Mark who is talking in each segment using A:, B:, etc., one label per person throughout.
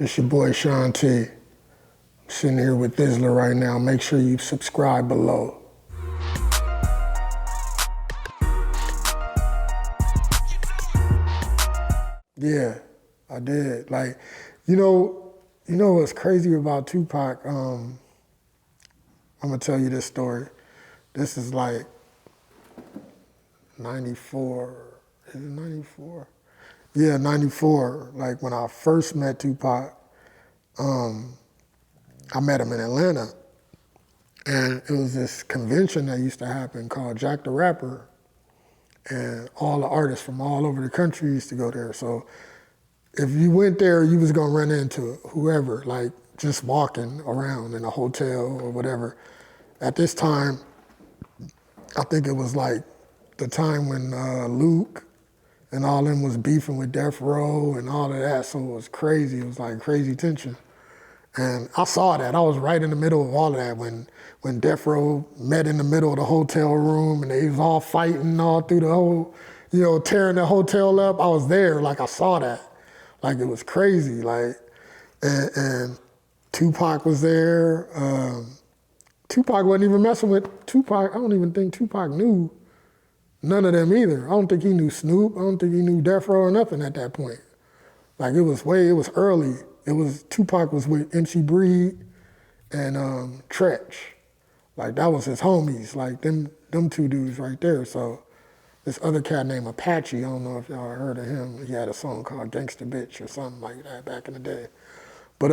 A: It's your boy Sean T. I'm sitting here with Thizzler right now. Make sure you subscribe below. Yeah, I did. Like, you know what's crazy about Tupac? I'm gonna tell you this story. This is like 94, is it 94? Yeah, 94. Like when I first met Tupac, I met him in Atlanta. And it was this convention that used to happen called Jack the Rapper. And all the artists from all over the country used to go there. So if you went there, you was gonna run into whoever, like just walking around in a hotel or whatever. At this time, I think it was like the time when Luke and all them was beefing with Death Row and all of that, so it was crazy. It was like crazy tension. And I saw that. I was right in the middle of all of that when Death Row met in the middle of the hotel room and they was all fighting all through the whole, tearing the hotel up. I was there, like I saw that. Like it was crazy. Like, and Tupac was there. Tupac wasn't even messing with Tupac. I don't even think Tupac knew none of them either. I don't think he knew Snoop. I don't think he knew Death Row or nothing at that point. Like it was early. Tupac was with MC Breed and Tretch. Like that was his homies, like them two dudes right there. So this other cat named Apache, I don't know if y'all heard of him. He had a song called Gangsta Bitch or something like that back in the day. But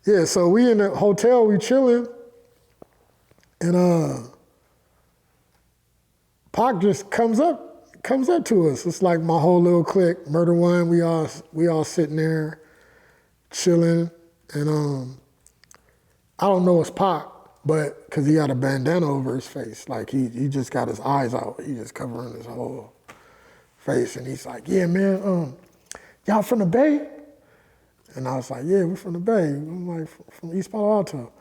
A: yeah, so we in the hotel, we chilling, and Pac just comes up to us. It's like my whole little clique, Murder One, we all sitting there, chilling, and I don't know it's Pac, but because he had a bandana over his face, like he just got his eyes out, he just covering his whole face, and he's like, yeah, man, y'all from the Bay? And I was like, yeah, we're from the Bay. I'm like, from East Palo Alto.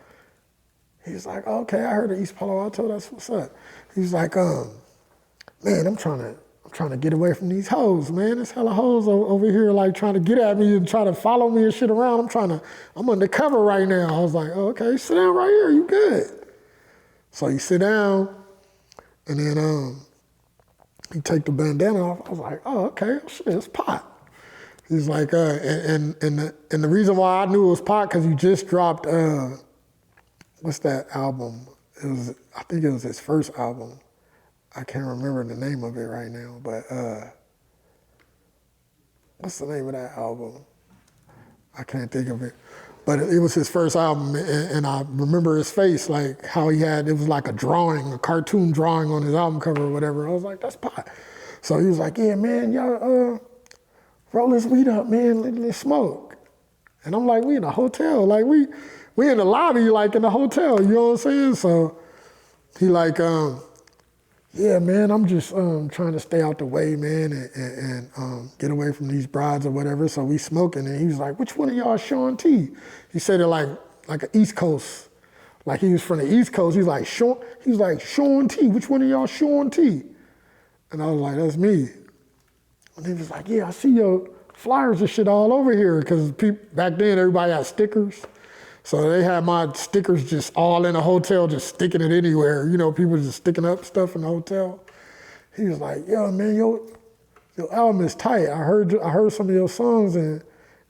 A: He's like, okay, I heard of East Palo Alto, that's what's up. He's like, man, I'm trying to get away from these hoes, man. There's hella hoes over here like trying to get at me and try to follow me and shit around. I'm undercover right now. I was like, oh, okay, sit down right here, you good. So you sit down, and then he take the bandana off. I was like, oh, okay, shit, it's Pac. He's like, and the reason why I knew it was Pac, because he just dropped, what's that album? I think it was his first album. I can't remember the name of it right now, but what's the name of that album? I can't think of it. But it was his first album, and I remember his face, like how it was like a cartoon drawing on his album cover or whatever. I was like, that's Pac. So he was like, yeah, man, y'all roll this weed up, man, let's smoke. And I'm like, we in a hotel, like we in the lobby, like in the hotel, you know what I'm saying? So he like, yeah, man, I'm just trying to stay out the way, man, and get away from these brides or whatever. So we smoking, and he was like, which one of y'all Sean T? He said it like an East Coast, like he was from the East Coast. He's like, Sean T, which one of y'all Sean T? And I was like, that's me. And he was like, yeah, I see your flyers and shit all over here, because back then everybody had stickers. So they had my stickers just all in the hotel, just sticking it anywhere. People just sticking up stuff in the hotel. He was like, yo, man, your album is tight. I heard some of your songs, and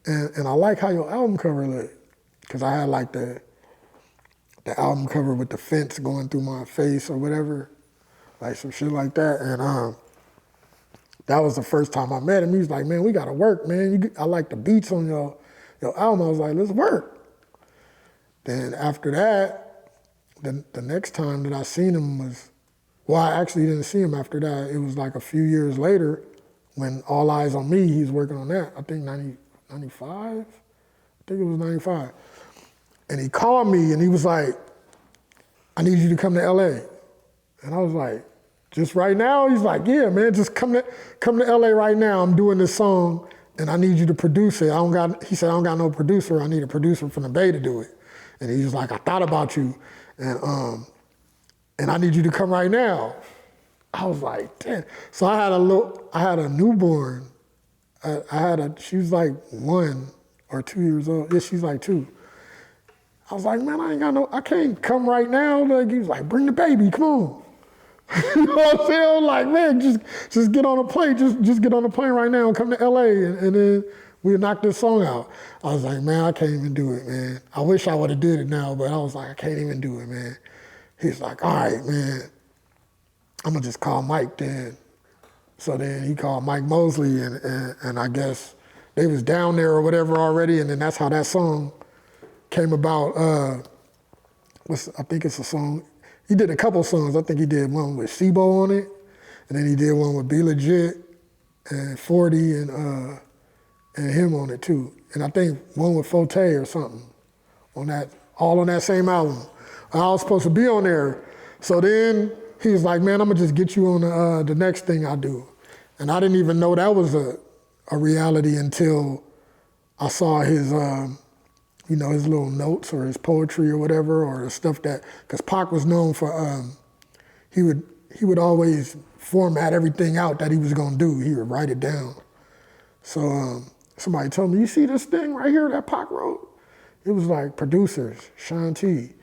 A: I like how your album cover looked. Because I had like the album cover with the fence going through my face or whatever, like some shit like that. And that was the first time I met him. He was like, man, we gotta work, man. I like the beats on your album. I was like, let's work. Then after that, the next time that I seen him was, well, I actually didn't see him after that. It was like a few years later when All Eyes on Me, he was working on that. I think 95? I think it was 95. And he called me and he was like, I need you to come to LA. And I was like, just right now? He's like, yeah, man, just come to LA right now. I'm doing this song and I need you to produce it. He said, I don't got no producer. I need a producer from the Bay to do it. And he was like, I thought about you, and I need you to come right now. I was like, damn. So I had a newborn. She was like 1 or 2 years old. Yeah, she's like 2. I was like, man, I can't come right now. Like, he was like, bring the baby, come on. You know what I'm saying? I'm like, man, just get on a plane, just get on a plane right now and come to LA, and then we'll knock this song out. I was like, man, I can't even do it, man. I wish I would have did it now, but I was like, I can't even do it, man. He's like, all right, man, I'm gonna just call Mike then. So then he called Mike Mosley, and I guess they was down there or whatever already, and then that's how that song came about. I think it's a song. He did a couple songs. I think he did one with Sibo on it, and then he did one with Be Legit and 40 and him on it too. And I think one with Forte or something on that, all on that same album. I was supposed to be on there. So then he was like, man, I'm gonna just get you on the next thing I do. And I didn't even know that was a reality until I saw his, his little notes or his poetry or whatever, or the stuff that, because Pac was known for, he would always format everything out that he was gonna do. He would write it down. So somebody told me, you see this thing right here that Pac wrote? It was like producers, Sean T,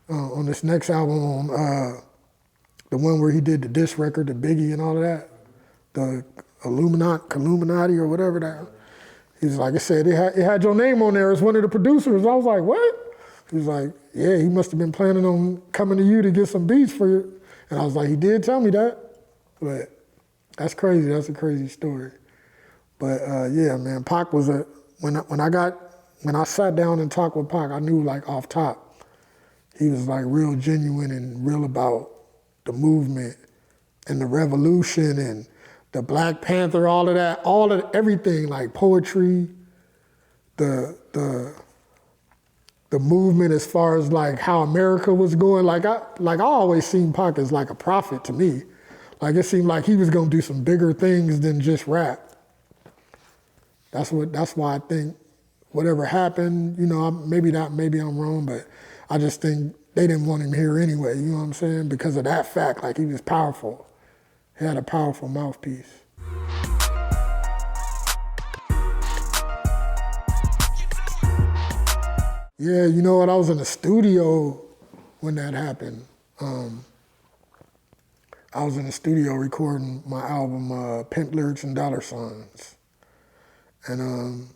A: on this next album, on the one where he did the diss record, the Biggie and all of that, the Illuminati or whatever that. He was like, it said it had your name on there as one of the producers. I was like, what? He was like, yeah, he must have been planning on coming to you to get some beats for you. And I was like, he did tell me that. But that's crazy. That's a crazy story. But yeah, man, Pac was when I sat down and talked with Pac, I knew like off top, he was like real genuine and real about the movement and the revolution and the Black Panther, all of that, everything, like poetry, the movement as far as like how America was going. Like I always seen Pac as like a prophet to me. Like it seemed like he was gonna do some bigger things than just rap. That's why I think whatever happened, maybe I'm wrong, but I just think they didn't want him here anyway, you know what I'm saying? Because of that fact, like he was powerful. He had a powerful mouthpiece. Yeah, you know what? I was in the studio when that happened. I was in the studio recording my album, Pimp Lyrics and Dollar Signs. And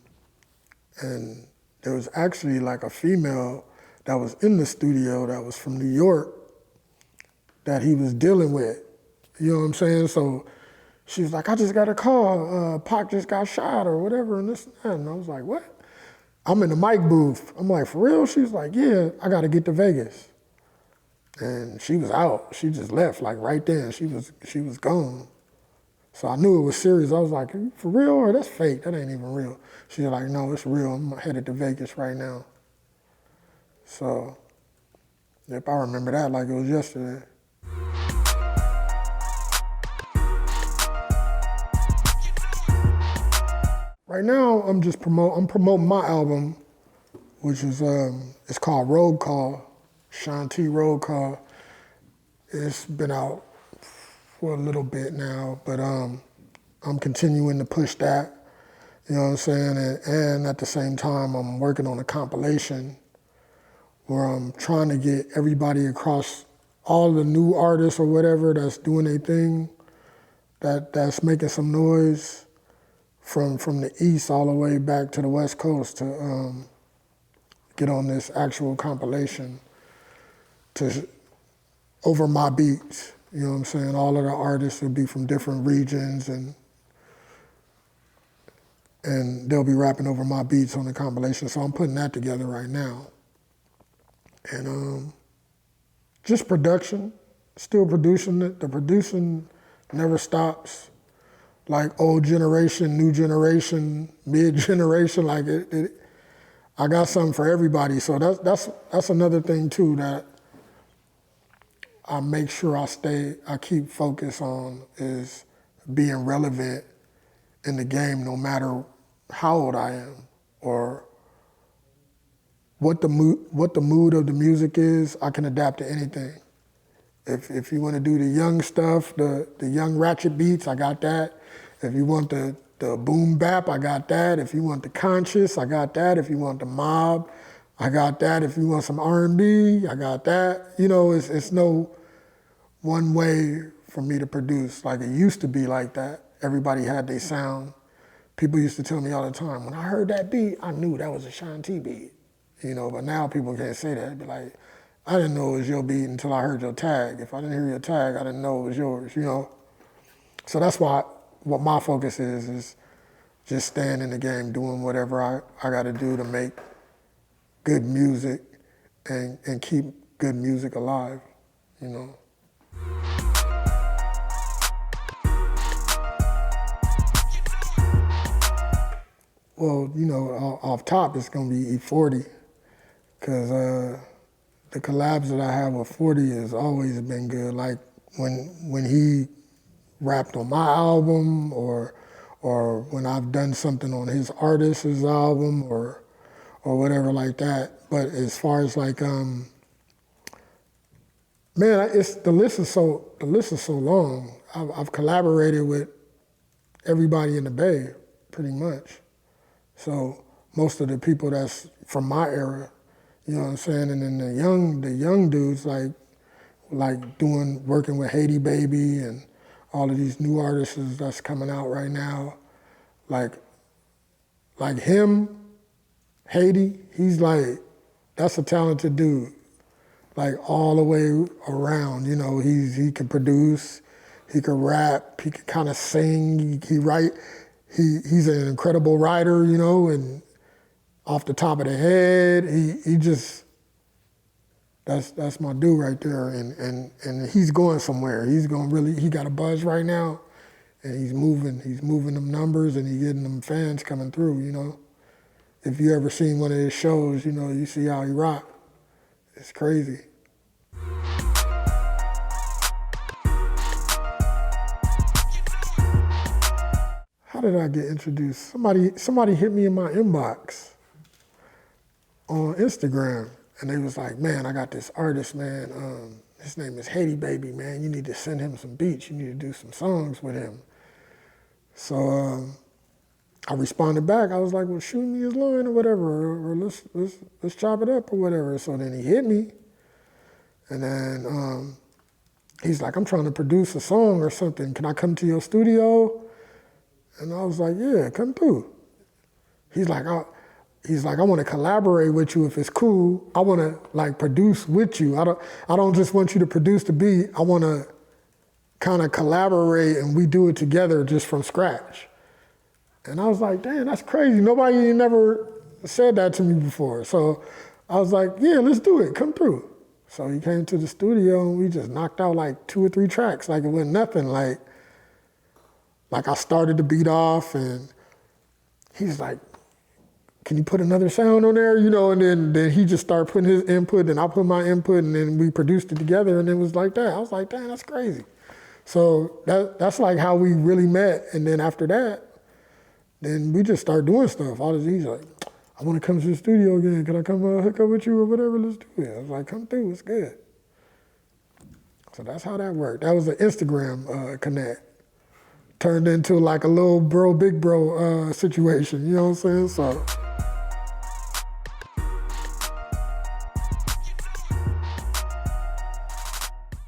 A: there was actually like a female that was in the studio that was from New York that he was dealing with. You know what I'm saying? So she was like, I just got a call, Pac just got shot or whatever and this and that. And I was like, what? I'm in the mic booth. I'm like, for real? She was like, yeah, I gotta get to Vegas. And she was out. She just left like right then. She was gone. So I knew it was serious. I was like, for real or that's fake? That ain't even real. She was like, no, it's real. I'm headed to Vegas right now. So, yep, I remember that like it was yesterday. Right now, I'm promoting my album, which is it's called Road Call, Sean T Road Call. It's been out for a little bit now, but I'm continuing to push that. You know what I'm saying? And at the same time, I'm working on a compilation where I'm trying to get everybody across, all the new artists or whatever that's doing their thing, that's making some noise, from the east all the way back to the west coast to get on this actual compilation to over my beats. You know what I'm saying? All of the artists will be from different regions and they'll be rapping over my beats on the compilation. So I'm putting that together right now. And just production, still producing it. The producing never stops. Like old generation, new generation, mid-generation, like I got something for everybody. So that's another thing too that I make sure I keep focus on is being relevant in the game no matter how old I am or what the mood of the music is. I can adapt to anything. If you want to do the young stuff, the young ratchet beats, I got that. If you want the the boom bap, I got that. If you want the conscious, I got that. If you want the mob, I got that. If you want some R&B, I got that. You know, it's no one way for me to produce. Like it used to be like that. Everybody had their sound. People used to tell me all the time, when I heard that beat, I knew that was a Shanti beat. You know, but now people can't say that. They'd be like, I didn't know it was your beat until I heard your tag. If I didn't hear your tag, I didn't know it was yours, you know? So that's why what my focus is just staying in the game, doing whatever I got to do to make good music and keep good music alive, you know? Well, you know, off top, it's going to be E40, because the collabs that I have with 40 has always been good. Like when he rapped on my album, or when I've done something on his artist's album, or whatever like that. But as far as like, man, the list is so long. I've collaborated with everybody in the Bay, pretty much. So most of the people that's from my era, you know what I'm saying? And then the young dudes like working with Haiti Babii and all of these new artists that's coming out right now. Like him, Haiti, he's like, that's a talented dude. Like all the way around, you know, he can produce, he can rap, he can kind of sing, he write. He's an incredible writer, you know, and off the top of the head, he just, that's my dude right there, and he's going somewhere. He got a buzz right now, and he's moving them numbers, and he's getting them fans coming through, you know. If you ever seen one of his shows, you know, you see how he rock. It's crazy. How did I get introduced? Somebody hit me in my inbox on Instagram, and they was like, man, I got this artist, man. His name is Haiti Babii, man. You need to send him some beats. You need to do some songs with him. So I responded back. I was like, well, shoot me his line or whatever, or let's chop it up or whatever. So then he hit me, and then he's like, I'm trying to produce a song or something. Can I come to your studio? And I was like, yeah, come through. He's like, I want to collaborate with you if it's cool. I want to like produce with you. I don't just want you to produce the beat. I want to kind of collaborate and we do it together just from scratch. And I was like, damn, that's crazy. Nobody never said that to me before. So I was like, yeah, let's do it. Come through. So he came to the studio and we just knocked out like 2 or 3 tracks. Like it wasn't nothing. Like I started the beat off and he's like, can you put another sound on there? You know, and then he just started putting his input and I put my input and then we produced it together and it was like that. I was like, damn, that's crazy. So that's like how we really met. And then after that, then we just started doing stuff. He's like, I want to come to the studio again. Can I come hook up with you or whatever? Let's do it. I was like, come through, it's good. So that's how that worked. That was an Instagram connect. Turned into like a little bro, big bro situation, you know what I'm saying? So.